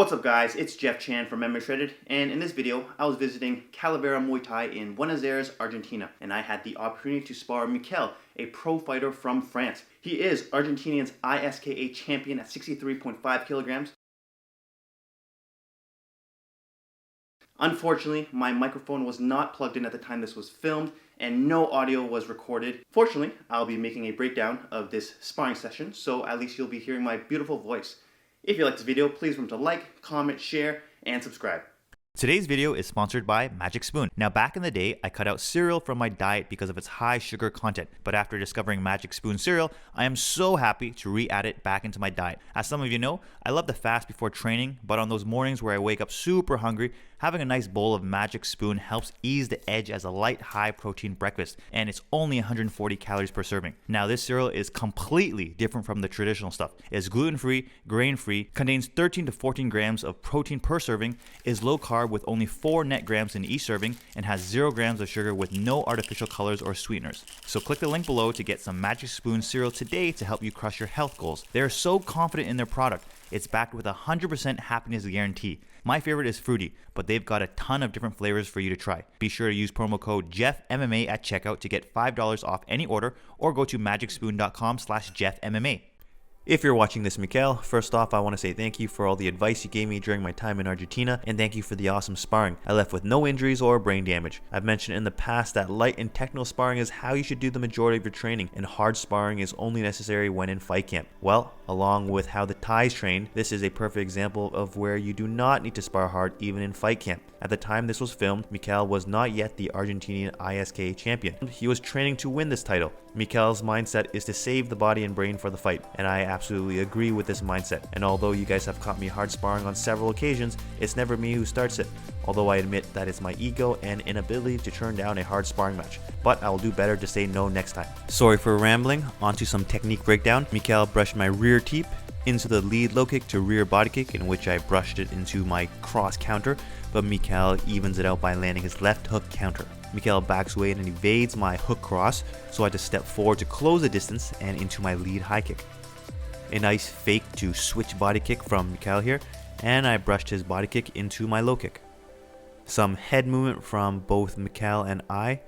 What's up guys, it's Jeff Chan from Memory Shredded, and in this video I was visiting Calavera Muay Thai in Buenos Aires, Argentina, and I had the opportunity to spar Mickael, a pro fighter from France. He is Argentinian's ISKA champion at 63.5 kilograms. Unfortunately, my microphone was not plugged in at the time this was filmed, and no audio was recorded. Fortunately, I'll be making a breakdown of this sparring session, so at least you'll be hearing my beautiful voice. If you like this video, please remember to like, comment, share, and subscribe. Today's video is sponsored by Magic Spoon. Now back in the day, I cut out cereal from my diet because of its high sugar content. But after discovering Magic Spoon cereal, I am so happy to re-add it back into my diet. As some of you know, I love to fast before training, but on those mornings where I wake up super hungry, having a nice bowl of Magic Spoon helps ease the edge as a light, high-protein breakfast, and it's only 140 calories per serving. Now this cereal is completely different from the traditional stuff. It's gluten-free, grain-free, contains 13 to 14 grams of protein per serving, is low-carb with only 4 net grams in each serving, and has 0 grams of sugar with no artificial colors or sweeteners. So click the link below to get some Magic Spoon cereal today to help you crush your health goals. They are so confident in their product. It's backed with a 100% happiness guarantee. My favorite is fruity, but they've got a ton of different flavors for you to try. Be sure to use promo code JeffMMA at checkout to get $5 off any order, or go to magicspoon.com/JeffMMA. If you're watching this, Mickael, first off, I want to say thank you for all the advice you gave me during my time in Argentina, and thank you for the awesome sparring. I left with no injuries or brain damage. I've mentioned in the past that light and technical sparring is how you should do the majority of your training, and hard sparring is only necessary when in fight camp. Well, along with how the Thais train, this is a perfect example of where you do not need to spar hard even in fight camp. At the time this was filmed, Mickael was not yet the Argentinian ISKA champion. He was training to win this title. Mickael's mindset is to save the body and brain for the fight, and I absolutely agree with this mindset. And although you guys have caught me hard sparring on several occasions, it's never me who starts it. Although I admit that it's my ego and inability to turn down a hard sparring match, but I will do better to say no next time. Sorry for rambling, onto some technique breakdown. Mickael brushed my rear teep into the lead low kick to rear body kick, in which I brushed it into my cross counter, but Mickael evens it out by landing his left hook counter. Mickael backs away and evades my hook cross, so I had to step forward to close the distance and into my lead high kick. A nice fake to switch body kick from Mickael here, and I brushed his body kick into my low kick. Some head movement from both Mickael and I,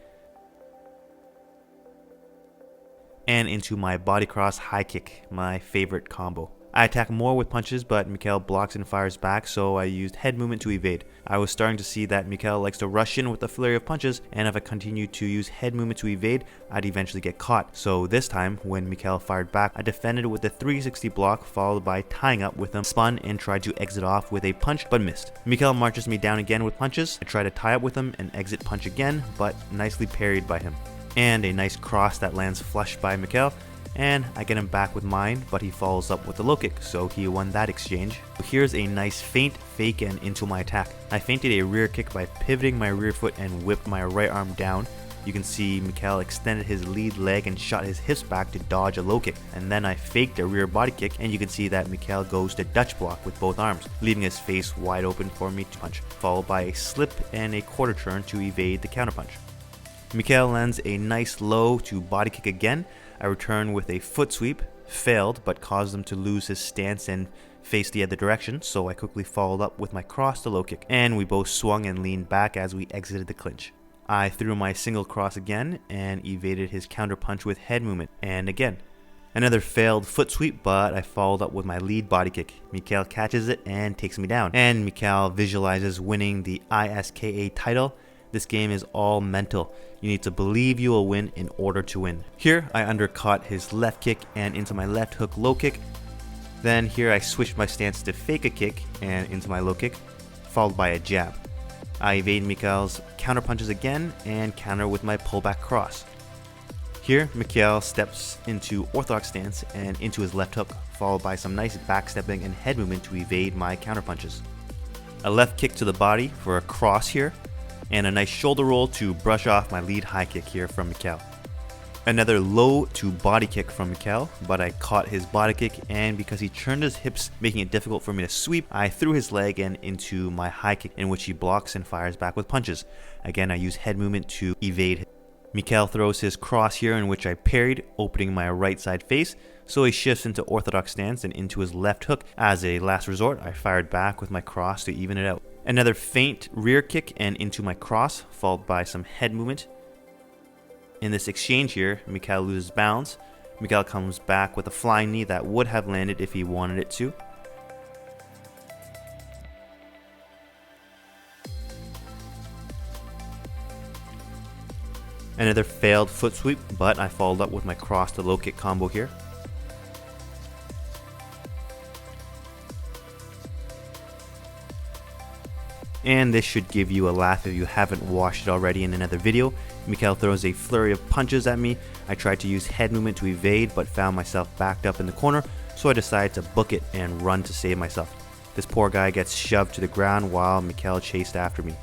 and into my body cross high kick, my favorite combo. I attack more with punches, but Mickael blocks and fires back, so I used head movement to evade. I was starting to see that Mickael likes to rush in with a flurry of punches, and if I continued to use head movement to evade, I'd eventually get caught. So this time, when Mickael fired back, I defended with a 360 block, followed by tying up with him, spun and tried to exit off with a punch, but missed. Mickael marches me down again with punches. I try to tie up with him and exit punch again, but nicely parried by him. And a nice cross that lands flush by Mickael, and I get him back with mine, but he follows up with a low kick, so he won that exchange. Here's a nice feint, fake, and into my attack. I feinted a rear kick by pivoting my rear foot and whipped my right arm down. You can see Mickael extended his lead leg and shot his hips back to dodge a low kick. And then I faked a rear body kick, and you can see that Mickael goes to Dutch block with both arms, leaving his face wide open for me to punch, followed by a slip and a quarter turn to evade the counterpunch. Mickael lands a nice low to body kick again. I return with a foot sweep, failed, but caused him to lose his stance and face the other direction, so I quickly followed up with my cross to low kick, and we both swung and leaned back as we exited the clinch. I threw my single cross again and evaded his counter punch with head movement, and again. Another failed foot sweep, but I followed up with my lead body kick. Mickael catches it and takes me down, and Mickael visualizes winning the ISKA title. This game is all mental. You need to believe you will win in order to win. Here, I undercut his left kick and into my left hook low kick. Then here I switched my stance to fake a kick and into my low kick, followed by a jab. I evade Mickael's counter punches again and counter with my pullback cross. Here, Mickael steps into orthodox stance and into his left hook, followed by some nice backstepping and head movement to evade my counter punches. A left kick to the body for a cross here, and a nice shoulder roll to brush off my lead high kick here from Mickael. Another low to body kick from Mickael, but I caught his body kick, and because he turned his hips, making it difficult for me to sweep, I threw his leg and into my high kick, in which he blocks and fires back with punches. Again, I use head movement to evade. Mickael throws his cross here, in which I parried, opening my right side face, so he shifts into orthodox stance and into his left hook. As a last resort, I fired back with my cross to even it out. Another feint rear kick and into my cross, followed by some head movement. In this exchange here, Mickael loses balance. Mickael comes back with a flying knee that would have landed if he wanted it to. Another failed foot sweep, but I followed up with my cross to low kick combo here. And this should give you a laugh if you haven't watched it already in another video. Mickael throws a flurry of punches at me. I tried to use head movement to evade, but found myself backed up in the corner, so I decided to book it and run to save myself. This poor guy gets shoved to the ground while Mickael chased after me.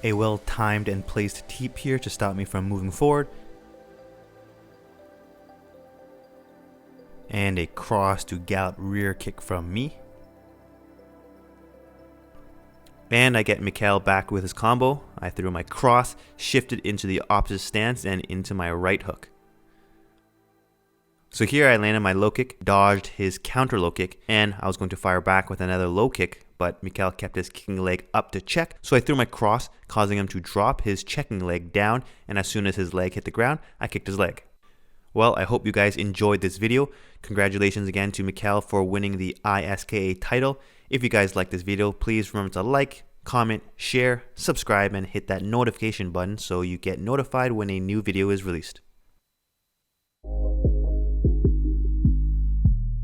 A well-timed and placed teep here to stop me from moving forward. And a cross to gallop rear kick from me. And I get Mickael back with his combo. I threw my cross, shifted into the opposite stance and into my right hook. So here I landed my low kick, dodged his counter low kick, and I was going to fire back with another low kick, but Mickael kept his kicking leg up to check, so I threw my cross, causing him to drop his checking leg down, and as soon as his leg hit the ground, I kicked his leg. Well, I hope you guys enjoyed this video. Congratulations again to Mickael for winning the ISKA title. If you guys like this video, please remember to like, comment, share, subscribe, and hit that notification button so you get notified when a new video is released.